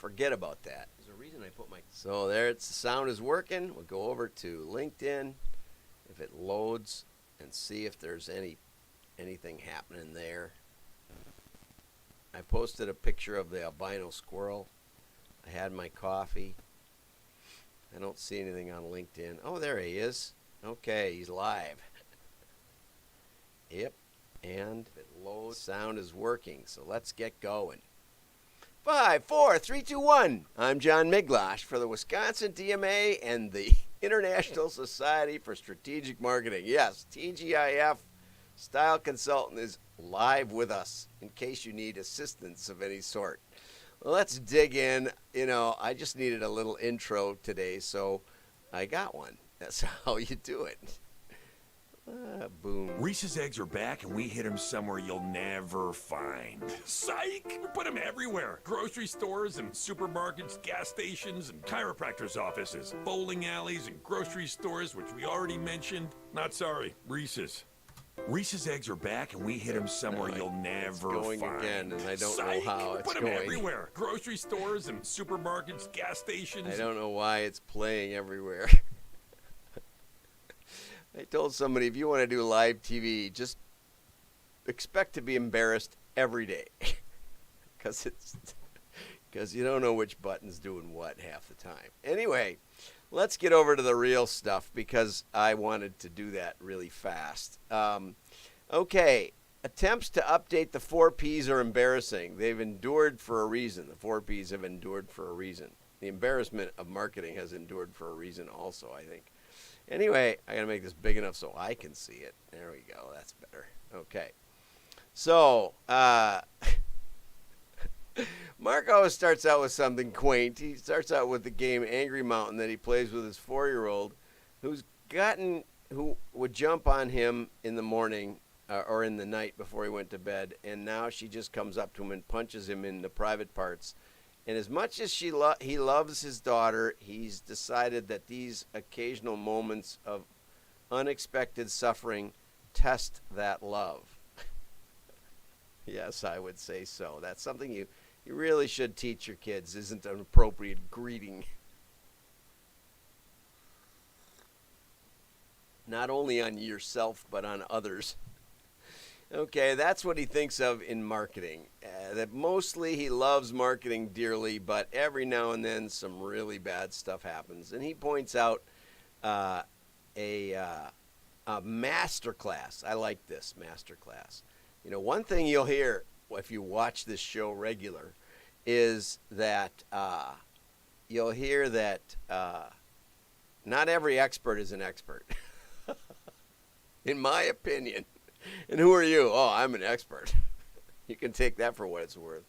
forget about that. There's a reason I put my... So there, the sound is working. We'll go over to LinkedIn, if it loads, and see if there's anything happening there. I posted a picture of the albino squirrel. I had my coffee. I don't see anything on LinkedIn. Oh, there he is. Okay, he's live. Yep, and it loads. Sound is working, so let's get going. 5, 4, 3, 2, 1. I'm John Miglosh for the Wisconsin DMA and the International Society for Strategic Marketing. Yes, TGIF Style Consultant is live with us in case you need assistance of any sort. Well, let's dig in. You know, I just needed a little intro today, so I got one. That's how you do it. Boom. Reese's eggs are back, and we hit them somewhere you'll never find. Psych! We put them everywhere. Grocery stores and supermarkets, gas stations and chiropractors' offices, bowling alleys and grocery stores, which we already mentioned. Not sorry, Reese's. Reese's eggs are back, and we hit them somewhere you'll never going find. Again, and I don't Psych! know how it's Put them going. everywhere. Grocery stores and supermarkets, gas stations. I don't know why it's playing everywhere. I told somebody, if you want to do live TV, just expect to be embarrassed every day. Because you don't know which button's doing what half the time. Anyway, let's get over to the real stuff because I wanted to do that really fast. Okay, attempts to update the 4 Ps are embarrassing. They've endured for a reason. The 4 Ps have endured for a reason. The embarrassment of marketing has endured for a reason also, I think. Anyway, I got to make this big enough so I can see it. There we go. That's better. Okay. So, Mark always starts out with something quaint. He starts out with the game Angry Mountain that he plays with his 4-year-old who would jump on him in the morning or in the night before he went to bed, and now she just comes up to him and punches him in the private parts. And as much as he loves his daughter, he's decided that these occasional moments of unexpected suffering test that love. Yes, I would say so. That's something you really should teach your kids. Isn't an appropriate greeting. Not only on yourself, but on others. Okay, that's what he thinks of in marketing. That mostly he loves marketing dearly, but every now and then some really bad stuff happens. And he points out a master class. I like this master class. You know, one thing you'll hear if you watch this show regular is that you'll hear that not every expert is an expert. In my opinion. And who are you? Oh, I'm an expert. You can take that for what it's worth.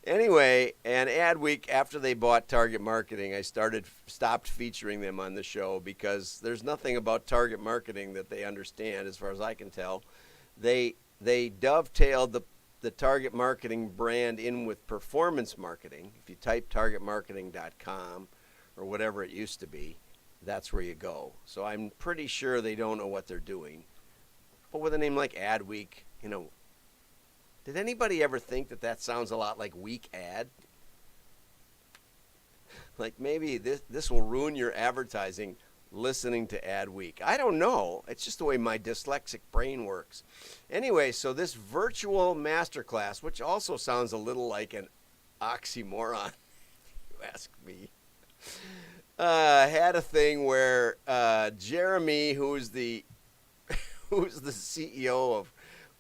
Anyway, and Adweek, after they bought Target Marketing, I stopped featuring them on the show because there's nothing about Target Marketing that they understand, as far as I can tell. They dovetailed the Target Marketing brand in with performance marketing. If you type targetmarketing.com or whatever it used to be, that's where you go. So I'm pretty sure they don't know what they're doing. But with a name like Adweek, you know, did anybody ever think that sounds a lot like weak ad? Like maybe this will ruin your advertising listening to Adweek. I don't know. It's just the way my dyslexic brain works. Anyway, so this virtual masterclass, which also sounds a little like an oxymoron, if you ask me, had a thing where Jeremy, who's the CEO of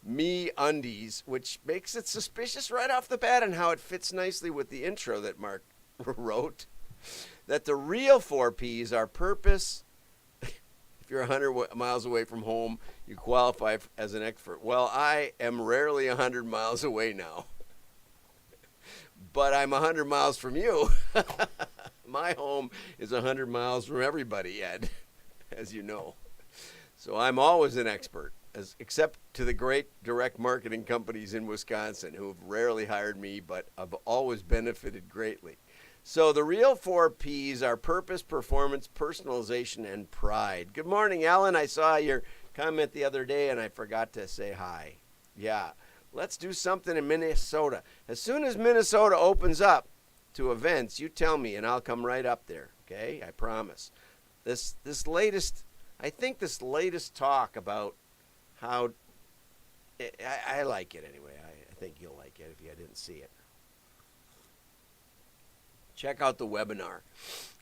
Me Undies, which makes it suspicious right off the bat and how it fits nicely with the intro that Mark wrote, that the real 4 Ps are purpose. If you're 100 miles away from home, you qualify as an expert. Well, I am rarely 100 miles away now, but I'm 100 miles from you. My home is 100 miles from everybody, Ed, as you know. So I'm always an expert, except to the great direct marketing companies in Wisconsin who have rarely hired me, but I've always benefited greatly. So the real 4 Ps are purpose, performance, personalization, and pride. Good morning, Alan. I saw your comment the other day, and I forgot to say hi. Yeah, let's do something in Minnesota. As soon as Minnesota opens up, to events, you tell me and I'll come right up there. Okay, I promise. I think this latest talk about how I like it anyway. I think you'll like it if you didn't see it. Check out the webinar.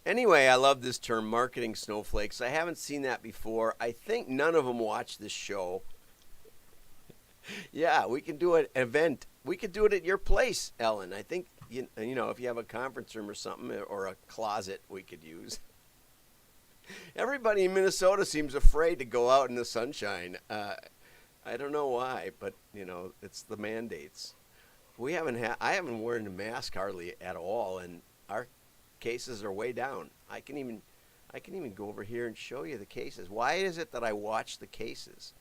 Anyway, I love this term, marketing snowflakes. I haven't seen that before. I think none of them watch this show. Yeah, we can do an event. We could do it at your place, Ellen. I think, you know, if you have a conference room or something, or a closet we could use. Everybody in Minnesota seems afraid to go out in the sunshine. I don't know why, but, you know, it's the mandates. I haven't worn a mask hardly at all, and our cases are way down. I can even go over here and show you the cases. Why is it that I watch the cases?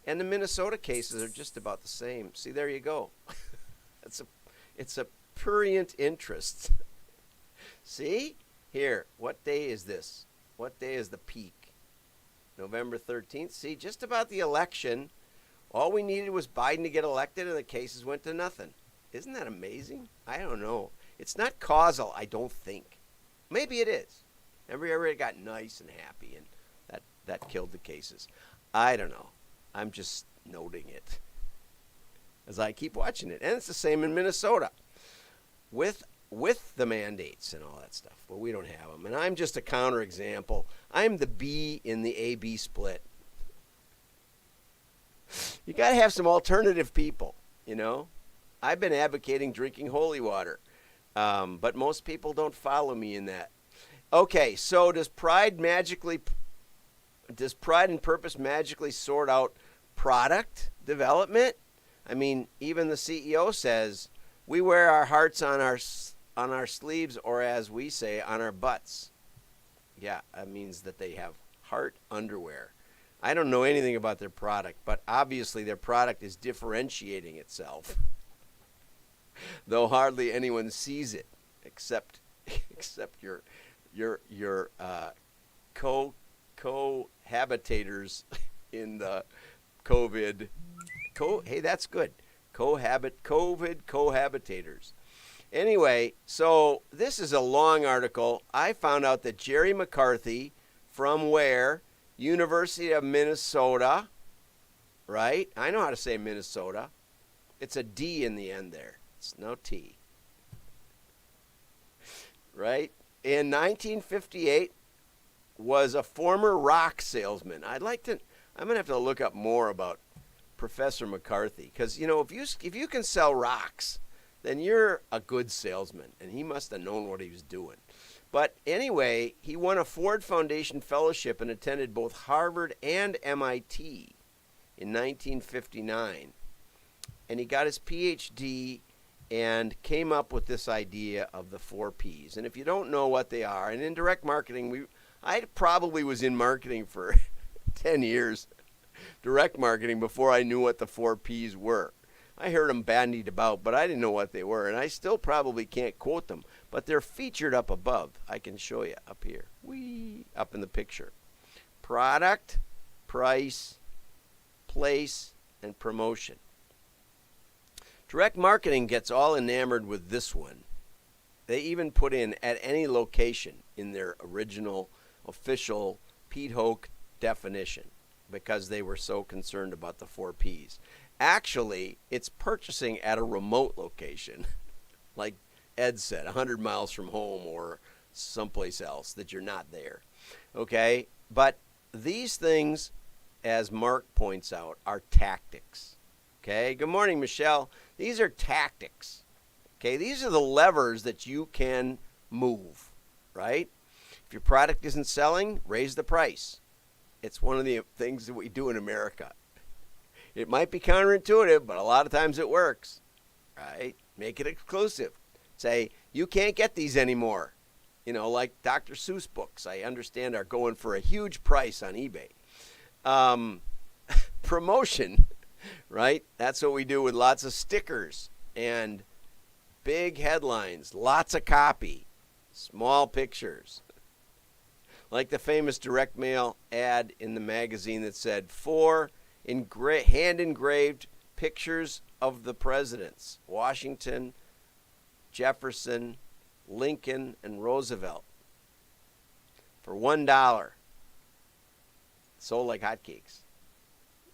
And the Minnesota cases are just about the same. See, there you go. It's a prurient interest. See? Here, what day is this? What day is the peak? November 13th. See, just about the election, all we needed was Biden to get elected and the cases went to nothing. Isn't that amazing? I don't know. It's not causal, I don't think. Maybe it is. Everybody got nice and happy, and that killed the cases. I don't know. I'm just noting it as I keep watching it. And it's the same in Minnesota with the mandates and all that stuff. But we don't have them. And I'm just a counterexample. I'm the B in the A-B split. You got to have some alternative people, you know. I've been advocating drinking holy water, but most people don't follow me in that. Okay, so does pride and purpose magically sort out product development? I mean, even the CEO says we wear our hearts on our sleeves, or as we say, on our butts. Yeah, that means that they have heart underwear. I don't know anything about their product, but obviously their product is differentiating itself. Though hardly anyone sees it, except your cohabitators in the COVID. Hey, that's good. COVID cohabitators. Anyway, so this is a long article. I found out that Jerry McCarthy, from where? University of Minnesota, right? I know how to say Minnesota. It's a D in the end there. It's no T. Right? In 1958, was a former rock salesman. I'm going to have to look up more about Professor McCarthy, because, you know, if you can sell rocks, then you're a good salesman, and he must have known what he was doing. But anyway, he won a Ford Foundation Fellowship and attended both Harvard and MIT in 1959. And he got his PhD and came up with this idea of the 4 Ps. And if you don't know what they are, and in direct marketing, I probably was in marketing for 10 years, direct marketing, before I knew what the 4 Ps were. I heard them bandied about, but I didn't know what they were, and I still probably can't quote them, but they're featured up above. I can show you up here, up in the picture. Product, price, place, and promotion. Direct marketing gets all enamored with this one. They even put in at any location in their original official Pete Hoke definition because they were so concerned about the 4 Ps. Actually, it's purchasing at a remote location, like Ed said, 100 miles from home or someplace else that you're not there. Okay? But these things, as Mark points out, are tactics. Okay? Good morning, Michelle. These are tactics. Okay? These are the levers that you can move, right? If your product isn't selling, raise the price. It's one of the things that we do in America. It might be counterintuitive, but a lot of times it works, right? Make it exclusive. Say, you can't get these anymore. You know, like Dr. Seuss books, I understand, are going for a huge price on eBay. Promotion, right? That's what we do with lots of stickers and big headlines, lots of copy, small pictures. Like the famous direct mail ad in the magazine that said, 4 hand-engraved pictures of the presidents: Washington, Jefferson, Lincoln, and Roosevelt for $1. Sold like hotcakes.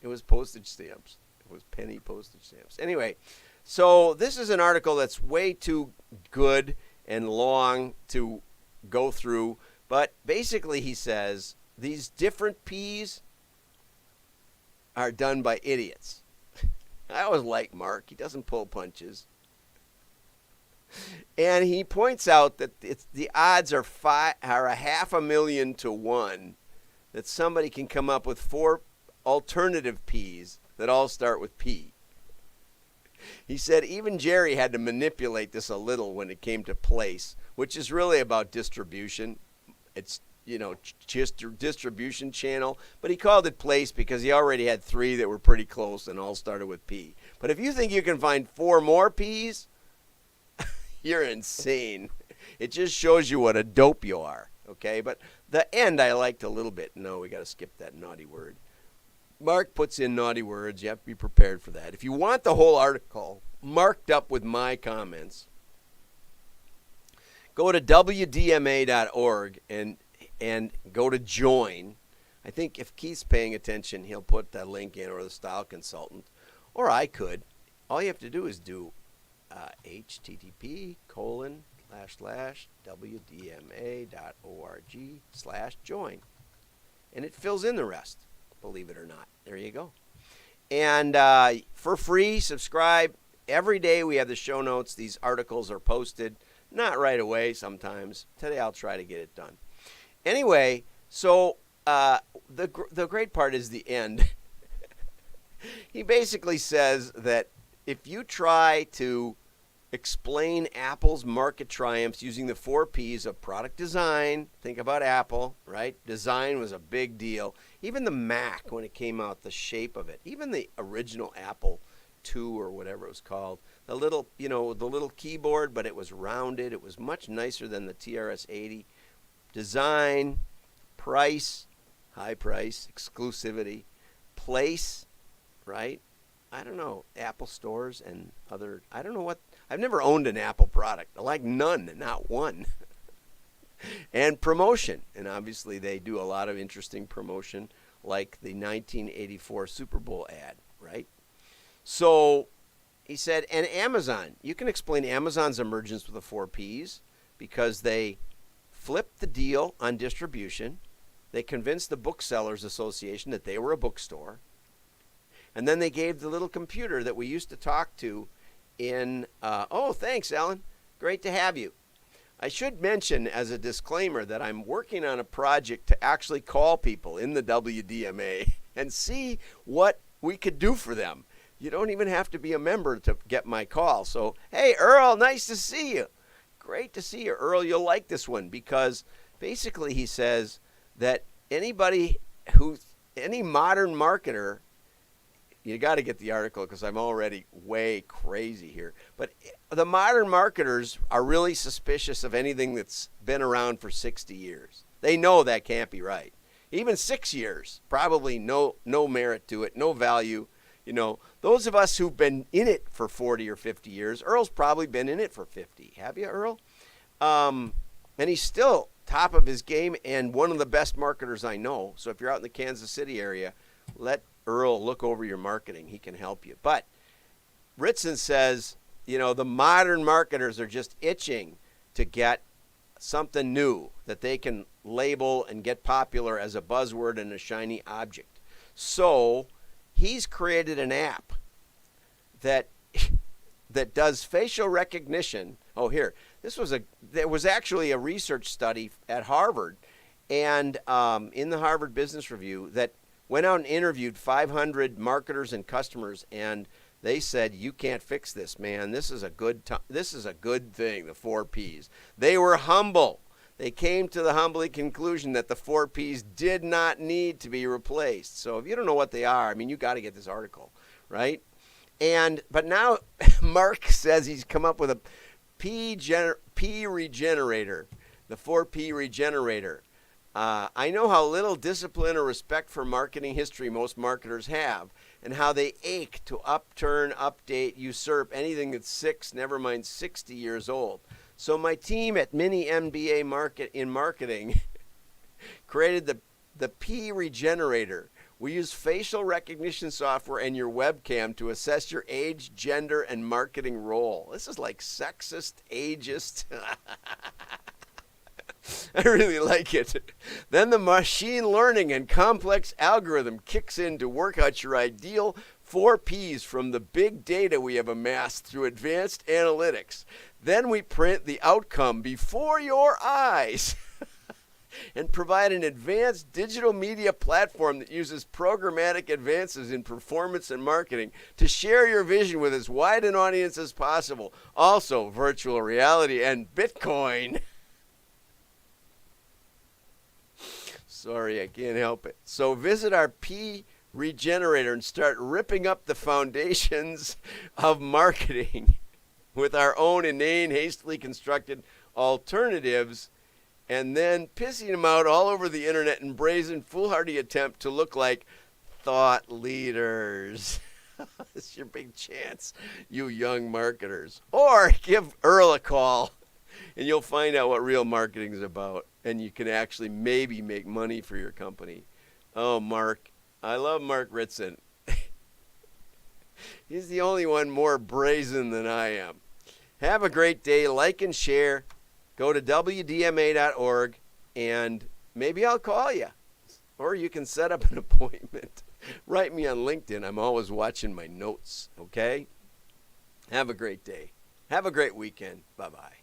It was postage stamps. It was penny postage stamps. Anyway, so this is an article that's way too good and long to go through. But basically he says these different peas are done by idiots. I always like Mark. He doesn't pull punches. And he points out that the odds are 500,000 to 1 that somebody can come up with 4 alternative peas that all start with P. He said even Jerry had to manipulate this a little when it came to place, which is really about distribution. It's, just distribution channel. But he called it place because he already had 3 that were pretty close and all started with P. But if you think you can find 4 more P's, you're insane. It just shows you what a dope you are, okay? But the end I liked a little bit. No, we got to skip that naughty word. Mark puts in naughty words. You have to be prepared for that. If you want the whole article marked up with my comments, go to wdma.org and go to join. I think if Keith's paying attention, he'll put that link in, or the style consultant, or I could. All you have to do is do http://wdma.org/join. And it fills in the rest, believe it or not. There you go. And for free, subscribe. Every day we have the show notes. These articles are posted. Not right away sometimes. Today I'll try to get it done. Anyway, so the great part is the end. He basically says that if you try to explain Apple's market triumphs using the 4 Ps of product design, think about Apple, right? Design was a big deal. Even the Mac, when it came out, the shape of it, even the original Apple II or whatever it was called, the little, the little keyboard, but it was rounded. It was much nicer than the TRS-80. Design, price, high price, exclusivity, place, right? I don't know, Apple stores and other, I don't know what, I've never owned an Apple product. I like none, not one. And promotion. And obviously they do a lot of interesting promotion, like the 1984 Super Bowl ad, right? So he said, and Amazon. You can explain Amazon's emergence with the 4 Ps because they flipped the deal on distribution. They convinced the Booksellers Association that they were a bookstore. And then they gave the little computer that we used to talk to in, thanks, Alan. Great to have you. I should mention as a disclaimer that I'm working on a project to actually call people in the WDMA and see what we could do for them. You don't even have to be a member to get my call. So, hey, Earl, nice to see you. Great to see you, Earl. You'll like this one because basically he says that any modern marketer, you got to get the article because I'm already way crazy here. But the modern marketers are really suspicious of anything that's been around for 60 years. They know that can't be right. Even 6 years, probably no merit to it, no value. Those of us who've been in it for 40 or 50 years, Earl's probably been in it for 50. Have you, Earl? And he's still top of his game and one of the best marketers I know. So if you're out in the Kansas City area, let Earl look over your marketing. He can help you. But Ritson says, the modern marketers are just itching to get something new that they can label and get popular as a buzzword and a shiny object. So he's created an app that does facial recognition. Oh, here. There was actually a research study at Harvard and in the Harvard Business Review that went out and interviewed 500 marketers and customers, and they said, you can't fix this, man. This is a good thing, the 4 Ps. They were humble. They came to the humble conclusion that the 4 Ps did not need to be replaced. So if you don't know what they are, you got to get this article, right? But now Mark says he's come up with a P regenerator, the 4 P regenerator. I know how little discipline or respect for marketing history most marketers have, and how they ache to upturn, update, usurp anything that's 6, never mind 60 years old. So my team at Mini MBA Marketing created the P Regenerator. We use facial recognition software and your webcam to assess your age, gender, and marketing role. This is like sexist, ageist. I really like it. Then the machine learning and complex algorithm kicks in to work out your ideal 4 Ps from the big data we have amassed through advanced analytics. Then we print the outcome before your eyes and provide an advanced digital media platform that uses programmatic advances in performance and marketing to share your vision with as wide an audience as possible. Also, virtual reality and Bitcoin. Sorry, I can't help it. So visit our P Regenerator and start ripping up the foundations of marketing with our own inane, hastily constructed alternatives, and then pissing them out all over the internet in brazen, foolhardy attempt to look like thought leaders. This is your big chance, you young marketers. Or give Earl a call, and you'll find out what real marketing is about, and you can actually maybe make money for your company. Oh, Mark. I love Mark Ritson. He's the only one more brazen than I am. Have a great day. Like and share. Go to WDMA.org, and maybe I'll call you. Or you can set up an appointment. Write me on LinkedIn. I'm always watching my notes, okay? Have a great day. Have a great weekend. Bye-bye.